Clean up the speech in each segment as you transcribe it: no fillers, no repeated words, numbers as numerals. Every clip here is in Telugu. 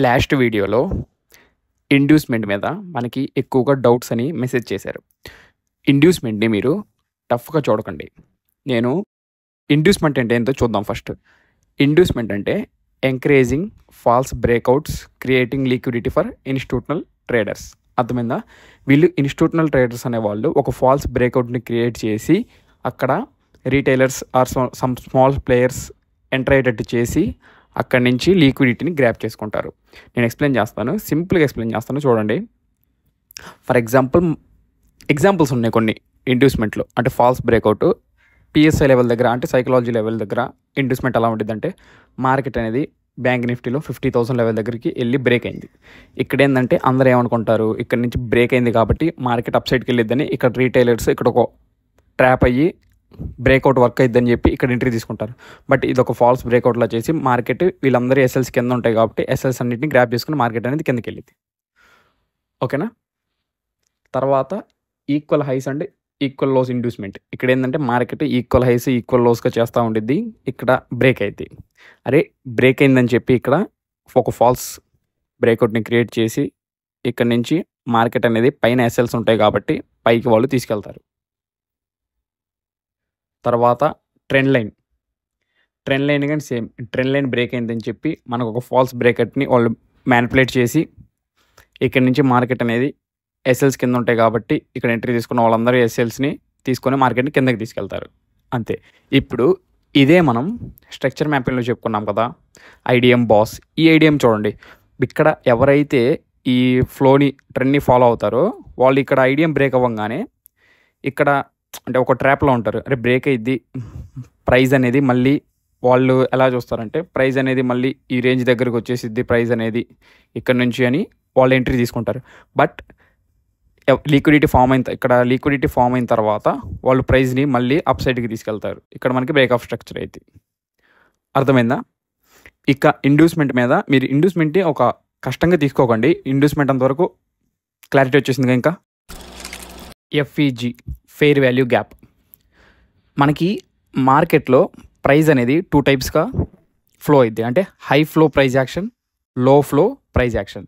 లాస్ట్ వీడియోలో ఇండ్యూస్మెంట్ మీద మనకి ఎక్కువగా డౌట్స్ అని మెసేజ్ చేశారు. ఇండ్యూస్మెంట్‌ని మీరు టఫ్‌గా చూడకండి. నేను ఇండ్యూస్మెంట్ అంటే ఏంటో చూద్దాం ఫస్ట్. ఇండ్యూస్మెంట్ అంటే encouraging false breakouts creating liquidity for institutional traders. అర్థమైందా? వీళ్ళు ఇన్‌స్టిట్యూషనల్ ట్రేడర్స్ అనేవాళ్ళు ఒక ఫాల్స్ బ్రేక్అవుట్‌ని క్రియేట్ చేసి అక్కడ retailers or some small players enter అయ్యేటట్టు చేసి అక్కడి నుంచి లిక్విడిటీని గ్రాబ్ చేసుకుంటారు. నేను ఎక్స్ప్లెయిన్ చేస్తాను. సింపుల్‌గా ఎక్స్ప్లెయిన్ చేస్తాను చూడండి. ఫర్ ఎగ్జాంపుల్స్ ఉన్నాయి కొన్ని ఇండ్యూస్మెంట్‌లో. అంటే ఫాల్స్ బ్రేక్అవుట్ పిఎస్ఐ లెవెల్ దగ్గర అంటే సైకాలజీ లెవెల్ దగ్గర ఇండ్యూస్మెంట్ ఎలా ఉండిద్దంటే మార్కెట్ అనేది బ్యాంక్ నిఫ్టీలో 50,000 లెవెల్ దగ్గరికి వెళ్ళి బ్రేక్ అయింది. ఇక్కడ ఏంటంటే అందరూ ఏమనుకుంటారు, ఇక్కడ నుంచి బ్రేక్ అయింది కాబట్టి మార్కెట్ అప్ సైడ్కి వెళ్ళిద్దని ఇక్కడ రీటైలర్స్ ఇక్కడ ఒక ట్రాప్ అయ్యి బ్రేక్అవుట్ వర్క్ అయిద్దని చెప్పి ఇక్కడ ఎంట్రీ తీసుకుంటారు. బట్ ఇది ఒక ఫాల్స్ బ్రేక్అవుట్లా చేసి మార్కెట్ వీళ్ళందరూ ఎస్ఎల్స్ కింద ఉంటాయి కాబట్టి ఎస్ఎల్స్ అన్నింటిని గ్రాప్ చేసుకుని మార్కెట్ అనేది కిందకి వెళ్ళింది. ఓకేనా? తర్వాత equal highs and equal lows inducement. ఇక్కడ ఏంటంటే మార్కెట్ ఈక్వల్ హైస్ ఈక్వల్ లోస్గా చేస్తూ ఉండిద్ది. ఇక్కడ బ్రేక్ అయింది. అరే బ్రేక్ అయిందని చెప్పి ఇక్కడ ఒక ఫాల్స్ బ్రేక్అవుట్ని క్రియేట్ చేసి ఇక్కడ నుంచి మార్కెట్ అనేది పైన ఎస్ఎల్స్ ఉంటాయి కాబట్టి పైకి వాళ్ళు తీసుకెళ్తారు. తర్వాత ట్రెండ్ లైన్ కానీ సేమ్. ట్రెండ్ లైన్ బ్రేక్ అయిందని చెప్పి మనకు ఒక ఫాల్స్ బ్రేక్అవుట్ని వాళ్ళు మ్యానిపులేట్ చేసి ఇక్కడ నుంచి మార్కెట్ అనేది ఎస్ఎల్స్ కింద ఉంటాయి కాబట్టి ఇక్కడ ఎంట్రీ తీసుకున్న వాళ్ళందరూ ఎస్ఎల్స్ని తీసుకొని మార్కెట్ని కిందకి తీసుకెళ్తారు. అంతే. ఇప్పుడు ఇదే మనం స్ట్రక్చర్ మ్యాపింగ్లో చెప్పుకున్నాం కదా, ఐడిఎం బాస్. ఈ ఐడిఎం చూడండి, ఇక్కడ ఎవరైతే ఈ ఫ్లోని ట్రెండ్ని ఫాలో అవుతారో వాళ్ళు ఇక్కడ ఐడిఎం బ్రేక్ అవ్వగానే ఇక్కడ అంటే ఒక ట్రాప్లో ఉంటారు. అరే బ్రేక్ అయ్యిద్ది, ప్రైస్ అనేది మళ్ళీ వాళ్ళు ఎలా చూస్తారంటే ప్రైస్ అనేది మళ్ళీ ఈ రేంజ్ దగ్గరకు వచ్చేసిద్ది ప్రైస్ అనేది ఇక్కడ నుంచి అని వాళ్ళు ఎంట్రీ తీసుకుంటారు. బట్ లిక్విడిటీ ఫామ్ అయిన తర్వాత వాళ్ళు ప్రైస్ని మళ్ళీ అప్ సైడ్కి తీసుకెళ్తారు. ఇక్కడ మనకి బ్రేక్ ఆఫ్ స్ట్రక్చర్ అయితే అర్థమైందా? ఇక ఇండ్యూస్మెంట్ మీద మీరు ఇండ్యూస్మెంట్ని ఒక కష్టంగా తీసుకోకండి. ఇండ్యూస్మెంట్ అంతవరకు క్లారిటీ వచ్చేసింది. ఇంకా ఎఫ్ఈజీ ఫెయిర్ వాల్యూ గ్యాప్. మనకి మార్కెట్లో ప్రైస్ అనేది 2 టైప్స్గా ఫ్లో అయింది. అంటే హై ఫ్లో ప్రైస్ యాక్షన్, లో ఫ్లో ప్రైస్ యాక్షన్.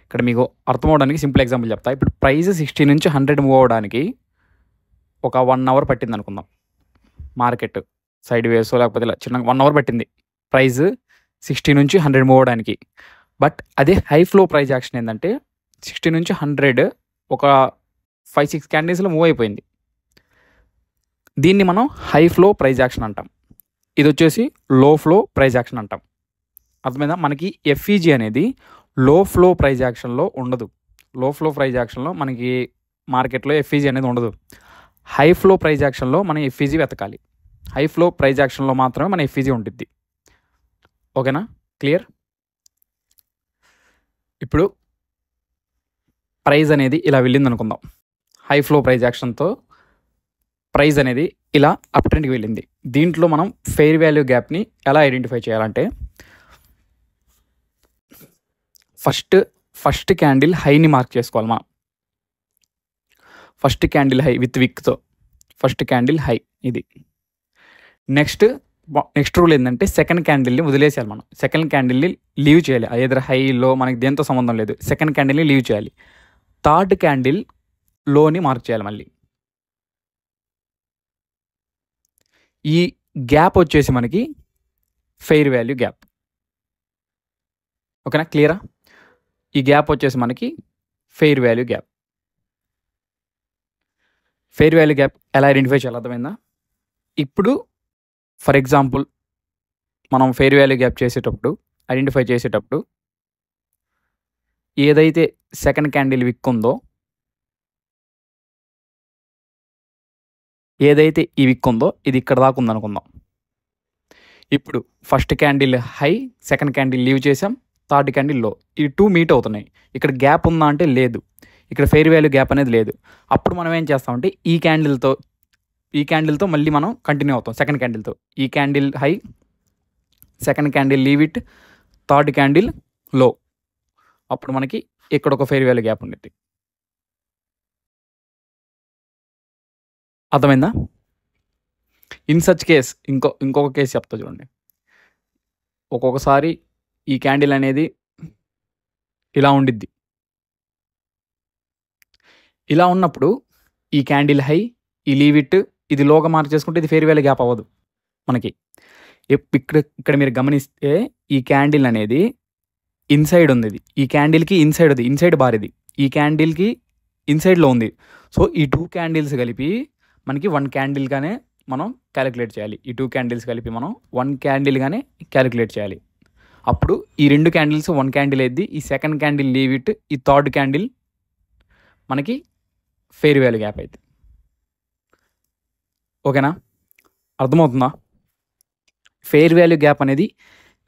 ఇక్కడ మీకు అర్థం అవడానికి సింపుల్ ఎగ్జాంపుల్ చెప్తా. ఇప్పుడు ప్రైస్ 60 నుంచి 100 మూవ్ అవ్వడానికి ఒక 1 అవర్ పట్టింది అనుకుందాం. మార్కెట్ సైడ్ వేసో లేకపోతే ఇలా చిన్న 1 అవర్ పట్టింది ప్రైస్ 60 నుంచి 100 మూవ్ అవ్వడానికి. బట్ అదే హై ఫ్లో ప్రైస్ యాక్షన్ ఏంటంటే 60 నుంచి 100 ఒక 5-6 క్యాండిల్స్లో మూవ్ అయిపోయింది. దీన్ని మనం హై ఫ్లో ప్రైస్ యాక్షన్ అంటాం. ఇది వచ్చేసి లో ఫ్లో ప్రైస్ యాక్షన్ అంటాం. అర్థమైందా? మనకి ఎఫ్ఈజీ అనేది లో ఫ్లో ప్రైస్ యాక్షన్లో ఉండదు. లో ఫ్లో ప్రైస్ యాక్షన్లో మనకి మార్కెట్లో ఎఫ్ఈజీ అనేది ఉండదు. హై ఫ్లో ప్రైస్ యాక్షన్లో మనం ఎఫ్ఈజీ వెతకాలి. హై ఫ్లో ప్రైస్ యాక్షన్లో మాత్రమే మన ఎఫ్ఈజీ ఉంటుంది. ఓకేనా? క్లియర్? ఇప్పుడు ప్రైస్ అనేది ఇలా వెళ్ళింది అనుకుందాం. హై ఫ్లో ప్రైస్ యాక్షన్తో ప్రైస్ అనేది ఇలా అప్ ట్రెండ్కి వెళ్ళింది. దీంట్లో మనం ఫెయిర్ వాల్యూ గ్యాప్ని ఎలా ఐడెంటిఫై చేయాలంటే ఫస్ట్ క్యాండిల్ హైని మార్క్ చేసుకోవాలి మనం. ఫస్ట్ క్యాండిల్ హై విత్ విక్తో ఫస్ట్ క్యాండిల్ హై ఇది. నెక్స్ట్ రూల్ ఏంటంటే సెకండ్ క్యాండిల్ని వదిలేసేయాలి మనం. సెకండ్ క్యాండిల్ని లీవ్ చేయాలి. ఏదైనా హైలో మనకి దేంతో సంబంధం లేదు. సెకండ్ క్యాండిల్ని లీవ్ చేయాలి. థర్డ్ క్యాండిల్ లోని మార్క్ చేయాలి మళ్ళీ. ఈ గ్యాప్ వచ్చేసి మనకి ఫెయిర్ వాల్యూ గ్యాప్. ఓకేనా? క్లియరా? ఈ గ్యాప్ వచ్చేసి మనకి fair value gap. Fair value gap ఎలా ఐడెంటిఫై చేయాలి అర్థమైందా? ఇప్పుడు ఫర్ ఎగ్జాంపుల్ మనం ఫెయిర్ వాల్యూ గ్యాప్ ఐడెంటిఫై చేసేటప్పుడు ఏదైతే సెకండ్ క్యాండిల్ విక్ ఉందో, ఏదైతే ఈ విక్ ఉందో ఇది ఇక్కడ దాకా ఉందనుకుందాం. ఇప్పుడు first candle high, second candle leave చేసాం, థర్డ్ క్యాండిల్ లో. ఈ 2 మీట్ అవుతున్నాయి. ఇక్కడ గ్యాప్ ఉందా అంటే లేదు. ఇక్కడ ఫెయిర్ వాల్యూ గ్యాప్ అనేది లేదు. అప్పుడు మనం ఏం చేస్తామంటే ఈ క్యాండిల్తో మళ్ళీ మనం కంటిన్యూ అవుతాం. సెకండ్ క్యాండిల్తో ఈ candle high, second candle leave it, third candle లో. అప్పుడు మనకి ఇక్కడ ఒక ఫెయిర్ వాల్యూ గ్యాప్ ఉండేది. అర్థమైందా? ఇన్ సచ్ కేస్ ఇంకొక కేసు చెప్తా చూడండి. ఒక్కొక్కసారి ఈ క్యాండిల్ అనేది ఇలా ఉండిద్ది. ఇలా ఉన్నప్పుడు ఈ క్యాండిల్ హై, ఈ లీవ్ ఇట్, ఇది లోగా మార్చేసుకుంటే ఇది ఫెయిర్ వాల్యూ గ్యాప్ అవ్వదు మనకి. ఇక్కడ మీరు గమనిస్తే ఈ క్యాండిల్ అనేది ఇన్సైడ్ ఉంది. ఇది ఈ క్యాండిల్కి ఇన్సైడ్ ఉంది, ఇన్సైడ్ బార్ ఇది. ఈ క్యాండిల్కి ఇన్సైడ్లో ఉంది. సో ఈ 2 క్యాండిల్స్ కలిపి మనకి 1 క్యాండిల్గానే మనం క్యాలిక్యులేట్ చేయాలి. ఈ 2 క్యాండిల్స్ కలిపి మనం 1 క్యాండిల్గానే క్యాలిక్యులేట్ చేయాలి. అప్పుడు ఈ 2 క్యాండిల్స్ 1 క్యాండిల్ అయింది. ఈ సెకండ్ క్యాండిల్ లీవ్ ఇట్, ఈ థర్డ్ క్యాండిల్ మనకి ఫెయిర్ వాల్యూ గ్యాప్ అయితే. ఓకేనా, అర్థమవుతుందా? ఫెయిర్ వాల్యూ గ్యాప్ అనేది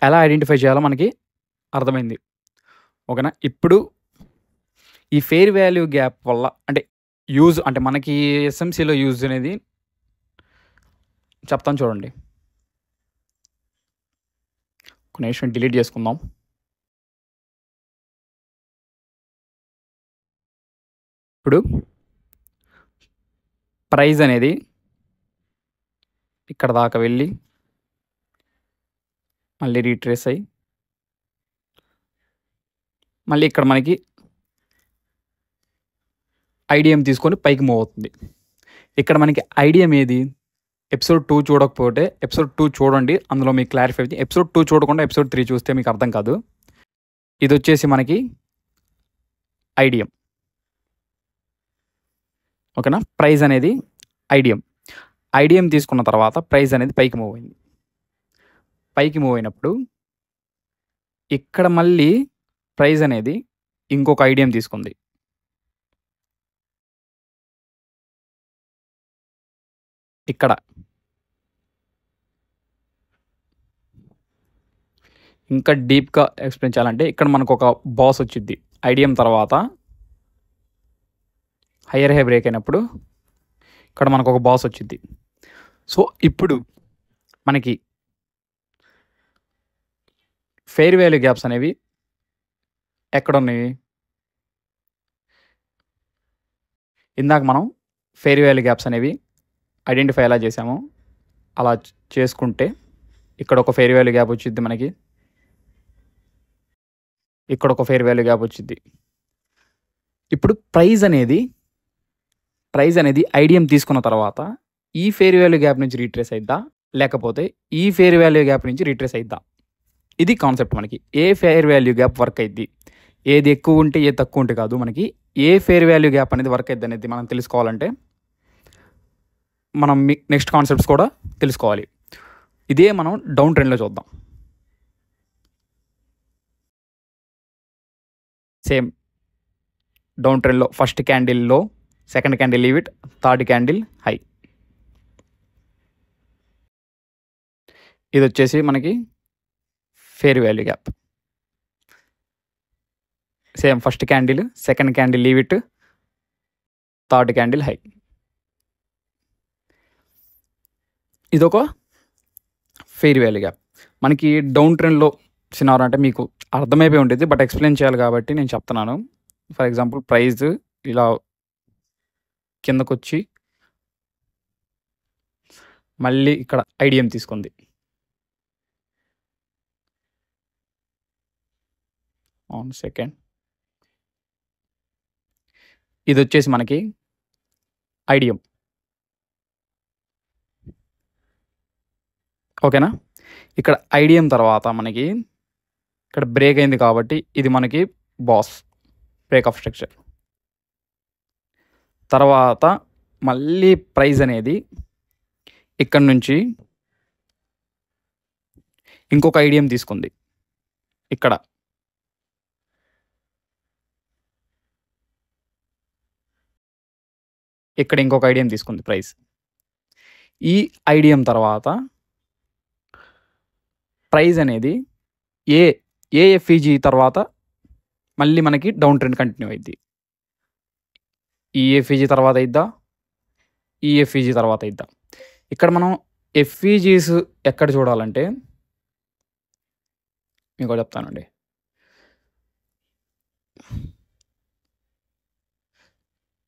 ఎలా ఐడెంటిఫై చేయాలో మనకి అర్థమైంది. ఓకేనా, ఇప్పుడు ఈ ఫెయిర్ వాల్యూ గ్యాప్ వల్ల అంటే యూజ్ అంటే మనకి ఎస్ఎంసీలో యూజ్ అనేది చెప్తాను చూడండి. ఒక నిమిషం డిలీట్ చేసుకుందాం. ఇప్పుడు ప్రైస్ అనేది ఇక్కడ దాకా వెళ్ళి మళ్ళీ రీట్రేస్ అయ్యి మళ్ళీ ఇక్కడ మనకి ఐడిఎం తీసుకొని పైకి మూవ్ అవుతుంది. ఇక్కడ మనకి ఐడిఎం ఏది? ఎపిసోడ్ 2 చూడకపోతే ఎపిసోడ్ 2 చూడండి, అందులో మీకు క్లారిఫై అవుతుంది. ఎపిసోడ్ 2 చూడకుండా ఎపిసోడ్ 3 చూస్తే మీకు అర్థం కాదు. ఇది వచ్చేసి మనకి ఐడిఎం. ఓకేనా, ప్రైస్ అనేది ఐడిఎం తీసుకున్న తర్వాత ప్రైస్ అనేది పైకి మూవ్ అయింది. పైకి మూవ్ అయినప్పుడు ఇక్కడ మళ్ళీ ప్రైస్ అనేది ఇంకొక ఐడిఎం తీసుకుంది. ఇక్కడ ఇంకా డీప్గా ఎక్స్ప్లెయిన్ చేయాలంటే ఇక్కడ మనకు ఒక బాస్ వచ్చింది. ఐడిఎం తర్వాత హయ్యర్ హై బ్రేక్ అయినప్పుడు ఇక్కడ మనకు ఒక బాస్ వచ్చింది. సో ఇప్పుడు మనకి ఫెయిర్ వాల్యూ గ్యాప్స్ అనేవి ఎక్కడ ఉన్నాయి? ఇందాక మనం ఫెయిర్ వాల్యూ గ్యాప్స్ అనేవి ఐడెంటిఫై ఎలా చేసామో అలా చేసుకుంటే ఇక్కడ ఒక ఫెయిర్ వాల్యూ గ్యాప్ వచ్చింది మనకి, ఇక్కడ ఒక ఫెయిర్ వాల్యూ గ్యాప్ వచ్చింది. ఇప్పుడు ప్రైస్ అనేది ఐడిఎం తీసుకున్న తర్వాత ఈ ఫెయిర్ వాల్యూ గ్యాప్ నుంచి రీట్రేస్ అయిద్దా, లేకపోతే ఈ ఫెయిర్ వాల్యూ గ్యాప్ నుంచి రీట్రేస్ అయిద్దా? ఇది కాన్సెప్ట్. మనకి ఏ ఫెయిర్ వాల్యూ గ్యాప్ వర్క్ అయింది, ఏది ఎక్కువ ఉంటే ఏది తక్కువ ఉంటే కాదు, మనకి ఏ ఫెయిర్ వాల్యూ గ్యాప్ అనేది వర్క్ అయింది అనేది మనం తెలుసుకోవాలంటే మనం నెక్స్ట్ కాన్సెప్ట్స్ కూడా తెలుసుకోవాలి. ఇదే మనం డౌన్ ట్రెండ్లో చూద్దాం. సేమ్ డౌన్ ట్రెండ్లో ఫస్ట్ క్యాండిల్ లో, second candle leave it, third candle high. ఇది వచ్చేసి మనకి fair value gap. Same first candle, second candle leave it, third candle high. ఇదొక ఫెయిర్ వాల్యూ గ్యాప్. మనకి డౌన్ ట్రెండ్లో సినారో అంటే మీకు అర్థమైపోయి ఉంటుంది, బట్ ఎక్స్ప్లెయిన్ చేయాలి కాబట్టి నేను చెప్తున్నాను. ఫర్ ఎగ్జాంపుల్ ప్రైస్ ఇలా కిందకు వచ్చి మళ్ళీ ఇక్కడ ఐడిఎం తీసుకుంది. సెకండ్ ఇది వచ్చేసి మనకి ఐడిఎం. ఓకేనా, ఇక్కడ ఐడిఎం తర్వాత మనకి ఇక్కడ బ్రేక్ అయింది కాబట్టి ఇది మనకి బాస్ బ్రేక్ ఆఫ్ స్ట్రక్చర్. తర్వాత మళ్ళీ ప్రైస్ అనేది ఇక్కడ నుంచి ఇంకొక ఐడిఎం తీసుకుంది. ఇక్కడ ఇంకొక ఐడిఎం తీసుకుంది ప్రైస్. ఈ ఐడిఎం తర్వాత ప్రైస్ అనేది ఏఎఫ్ఈజీ తర్వాత మళ్ళీ మనకి డౌన్ ట్రెండ్ కంటిన్యూ అయింది. ఈఎఫ్ఈజీ తర్వాత అయిద్దా, ఈఎఫ్ఈజీ తర్వాత అయిద్దా? ఇక్కడ మనం ఎఫ్ఈజీస్ ఎక్కడ చూడాలంటే మీకు చెప్తానండి.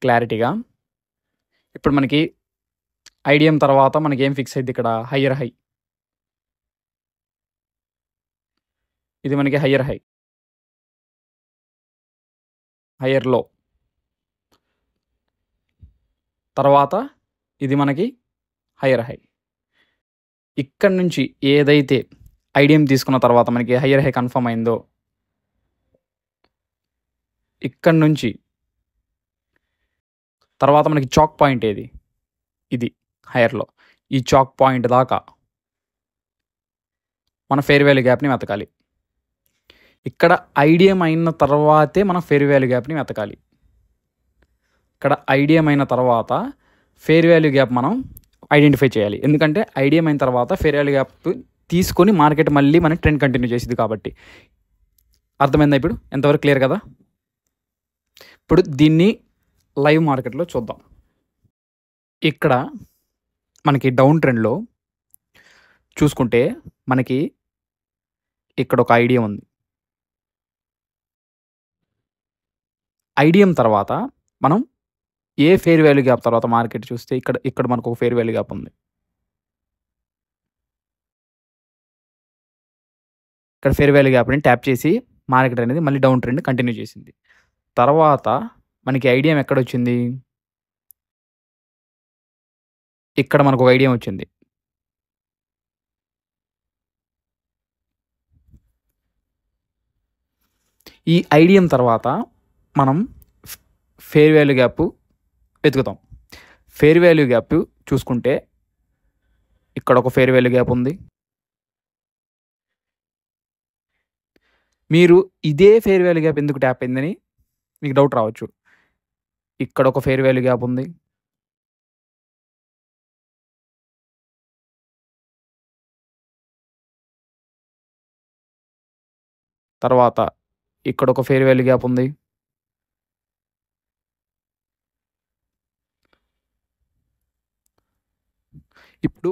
క్లారిటీగా ఇప్పుడు మనకి ఐడిఎం తర్వాత మనకి ఏం ఫిక్స్ అయింది? ఇక్కడ హయ్యర్ హై. ఇది మనకి హయ్యర్ హై. హయ్యర్ లో, తర్వాత ఇది మనకి హయ్యర్ హై. ఇక్కడ నుంచి ఏదైతే ఐడిఎం తీసుకున్న తర్వాత మనకి హయ్యర్ హై కన్ఫర్మ్ అయిందో, ఇక్కడ నుంచి తర్వాత మనకి చాక్ పాయింట్ ఏది, ఇది హయ్యర్లో. ఈ చాక్ పాయింట్ దాకా మన ఫెయిర్ వాల్యూ గ్యాప్ని వెతకాలి. ఇక్కడ ఐడిఎం అయిన తర్వాతే మనం ఫెయిర్ వాల్యూ గ్యాప్ని వెతకాలి. ఇక్కడ ఐడిఎం అయిన తర్వాత ఫెయిర్ వాల్యూ గ్యాప్ మనం ఐడెంటిఫై చేయాలి. ఎందుకంటే ఐడిఎం అయిన తర్వాత ఫెయిర్ వాల్యూ గ్యాప్ తీసుకొని మార్కెట్ మళ్ళీ మనకి ట్రెండ్ కంటిన్యూ చేసింది కాబట్టి. అర్థమైందా ఇప్పుడు? ఎంతవరకు క్లియర్ కదా? ఇప్పుడు దీన్ని లైవ్ మార్కెట్లో చూద్దాం. ఇక్కడ మనకి డౌన్ ట్రెండ్లో చూసుకుంటే మనకి ఇక్కడ ఒక ఐడిఎం ఉంది. ఐడిఎం తర్వాత మనం ఏ ఫెయిర్ వాల్యూ గ్యాప్ తర్వాత మార్కెట్ చూస్తే ఇక్కడ మనకు ఒక ఫెయిర్ వాల్యూ గ్యాప్ ఉంది. ఇక్కడ ఫెయిర్ వాల్యూ గ్యాప్ని ట్యాప్ చేసి మార్కెట్ అనేది మళ్ళీ డౌన్ ట్రెండ్ కంటిన్యూ చేసింది. తర్వాత మనకి ఐడిఎం ఎక్కడ వచ్చింది, ఇక్కడ మనకు ఒక ఐడియా వచ్చింది. ఈ ఐడియం తర్వాత మనం ఫెయిర్ వాల్యూ గ్యాప్ వెతుకుతాం. ఫెయిర్ వాల్యూ గ్యాప్ చూసుకుంటే ఇక్కడ ఒక ఫెయిర్ వాల్యూ గ్యాప్ ఉంది. మీరు ఇదే ఫెయిర్ వాల్యూ గ్యాప్ ఎందుకు ట్యాప్ అయిందని మీకు డౌట్ రావచ్చు. ఇక్కడ ఒక ఫెయిర్ వాల్యూ గ్యాప్ ఉంది. తర్వాత ఇక్కడ ఒక ఫెయిర్ వాల్యూ గ్యాప్ ఉంది. ఇప్పుడు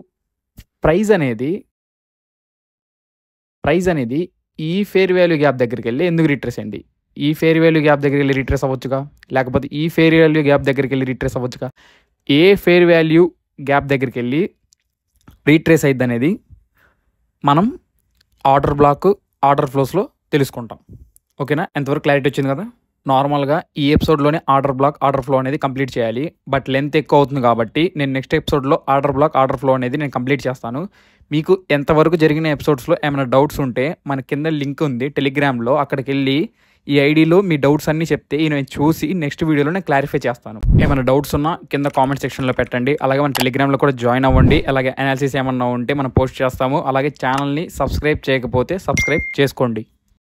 ప్రైస్ అనేది ఈ ఫెయిర్ వాల్యూ గ్యాప్ దగ్గరికి వెళ్ళి ఎందుకు రిట్రేస్ అయింది? ఈ ఫెయిర్ వాల్యూ గ్యాప్ దగ్గరికి వెళ్ళి రిట్రేస్ అవ్వచ్చుగా, లేకపోతే ఈ ఫెయిర్ వాల్యూ గ్యాప్ దగ్గరికి వెళ్ళి రిట్రేస్ అవ్వచ్చుగా. ఏ ఫెయిర్ వాల్యూ గ్యాప్ దగ్గరికి వెళ్ళి రీట్రేస్ అయ్యిద్ది అనేది మనం ఆర్డర్ బ్లాక్, ఆర్డర్ ఫ్లోస్లో తెలుసుకుంటాం. ఓకేనా? ఎంతవరకు క్లారిటీ వచ్చింది కదా? నార్మల్గా ఈ ఎపిసోడ్లోనే ఆర్డర్ బ్లాక్, ఆర్డర్ ఫ్లో అనేది కంప్లీట్ చేయాలి. బట్ లెంత్ ఎక్కువ అవుతుంది కాబట్టి నేను నెక్స్ట్ ఎపిసోడ్లో ఆర్డర్ బ్లాక్, ఆర్డర్ ఫ్లో అనేది నేను కంప్లీట్ చేస్తాను. మీకు ఎంతవరకు జరిగిన ఎపిసోడ్స్లో ఏమైనా డౌట్స్ ఉంటే మన కింద లింక్ ఉంది టెలిగ్రామ్లో, అక్కడికి వెళ్ళి ఈ ఐడిలో మీ డౌట్స్ అన్నీ చెప్తే నేను చూసి నెక్స్ట్ వీడియోలో నేను క్లారిఫై చేస్తాను. ఏమైనా డౌట్స్ ఉన్నా కింద కామెంట్ సెక్షన్లో పెట్టండి. అలాగే మన టెలిగ్రామ్లో కూడా జాయిన్ అవ్వండి. అలాగే అనాలిసిస్ ఏమన్నా ఉంటే మనం పోస్ట్ చేస్తాము. అలాగే ఛానల్ని సబ్స్క్రైబ్ చేయకపోతే సబ్స్క్రైబ్ చేసుకోండి.